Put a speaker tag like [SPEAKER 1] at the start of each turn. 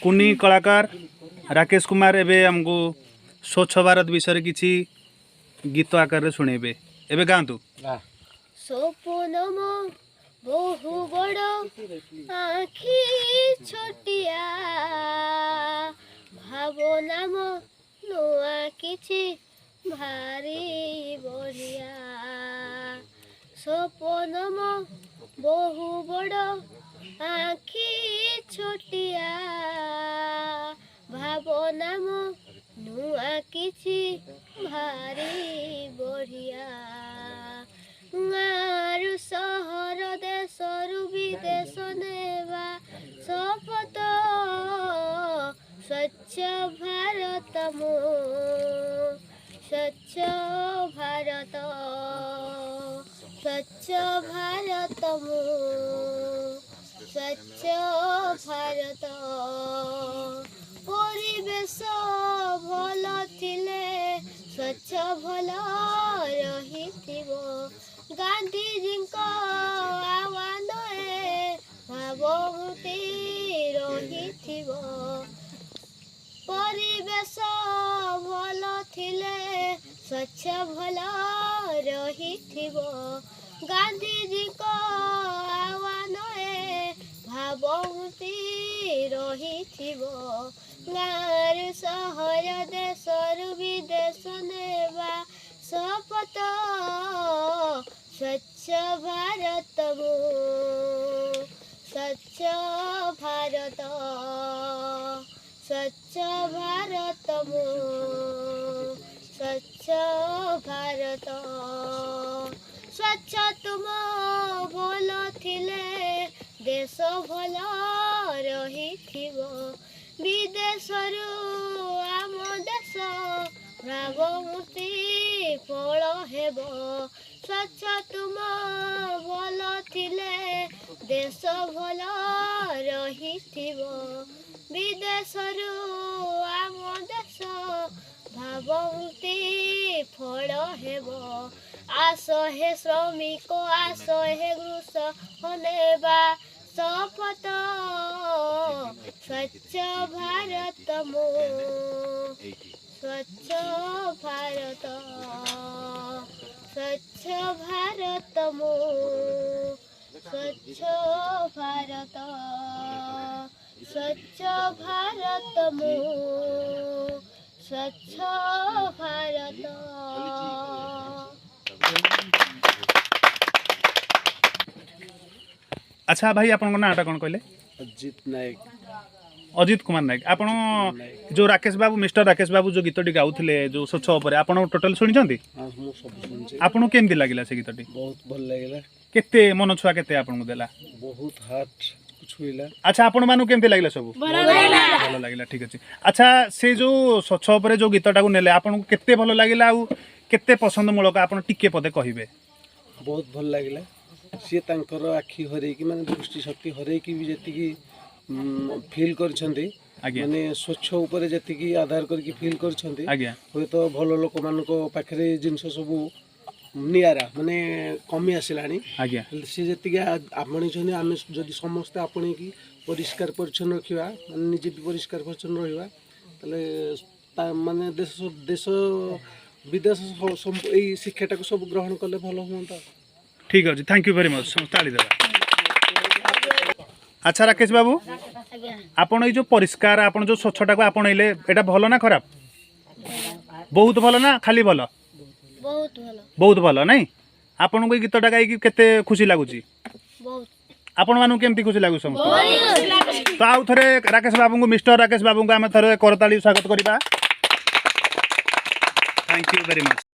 [SPEAKER 1] कुनी कलाकार राकेश कुमार एबे हमको स्वच्छ भारत विषय किसी गीत आकार शुणेबे एबे गाँतु
[SPEAKER 2] सपनम बहु बड़ आखि छोटिया भावनाम नुआ किछि भारी बढ़िया सपनम बहु बड़ आखि छोटिया भावनाम नुआ किछि भारी बढ़िया गारु सहर देशरु विदेश नेवा शपथ स्वच्छ भारत मो स्वच्छ भारत स्वच्छ भारत मो स्वच्छ भारत परिवेश भल थिले स्वच्छ भल रहिथिबो गांधीजीଙ୍କ आह्वान भावमूर्ति रहिथिबो परिवेश भल थिले स्वच्छ भल रहिथिबो गांधीजीଙ୍କ आह्वान भावमूर्ति रहिथिबो गाँव सहर देशरु विदेश नेवा शपथ स्वच्छ भारत मो स्वच्छ भारत स्वच्छ भारत मो स्वच्छ भारत स्वच्छ तुम भल थिले देश भल रहिथिबो विदेशरु आम देश भावमूर्ति फल हेब स्वच्छ तुम भल थिले देश भल रहिथिबो विदेशरु आम देश भावमूर्ति फल हेब आस हे श्रमिक आस हे कृषक नेबा शपथ स्वच्छ भारत मो स्वच्छ भारत स्वच्छ भारत मो स्वच्छ भारत स्वच्छ भारत मो स्वच्छ भारत
[SPEAKER 1] अच्छा भाई आपन नाटा कौन कहले
[SPEAKER 3] अजित नायक
[SPEAKER 1] अजित कुमार नायक आपण जो राकेश बाबू मिस्टर राकेश बाबू जो गीतटी गाउथिले जो स्वच्छ उपरे आपण टोटल सुनिचंती
[SPEAKER 3] हाँ मु सब सुनछि
[SPEAKER 1] आपण केमती लागिला से गीतटी
[SPEAKER 3] बहुत भल लागला
[SPEAKER 1] केते मन छुआ केते आपण देला
[SPEAKER 3] बहुत हार्ट कुछ हुइला
[SPEAKER 1] अच्छा आपण मानु केमती लागिला सब भलो लागिला ठीक अछि अच्छा से जो स्वच्छ उपरे जो गीतटा को नेले आपण केते भलो लागिला आ केते पसंद मूलक आपण टिके पदे कहिबे
[SPEAKER 3] बहुत भल लागला सी तांकर आखि हरे की माने दृष्टि शक्ति हरे की भी जेति की फील करछंती माने स्वच्छ ऊपर जेति की आधार करके फील करछंती होय तो भलो लोक मान को पाखरे जिंस सब नियारा माने कमी आसिलानी सी जेति की आपणी छनी आमे जदि समस्त आपणी की परिष्कार परिच्छन्न रखिबा माने निजे भी परिष्कार परिच्छन्न रहिबा तले माने देश देश विदेश ए शिक्षाटा को सब ग्रहण कले भलो होता
[SPEAKER 1] ठीक अछि थैंक यू वेरी मच ताली देबा अच्छा राकेश बाबू आपण जो परिष्कार आपण जो स्वच्छता को आपणइले एटा भलो ना खराब बहुत भलो ना खाली भलो बहुत भलो नहीं आपण को गीतटा गाई केते खुशी लागुची
[SPEAKER 2] बहुत
[SPEAKER 1] आपण मानु केमती खुशी लागु सम तो आउ थरे राकेश बाबू को मिस्टर राकेश बाबू को आमे थरे करताली स्वागत करिबा थैंक यू वेरी मच।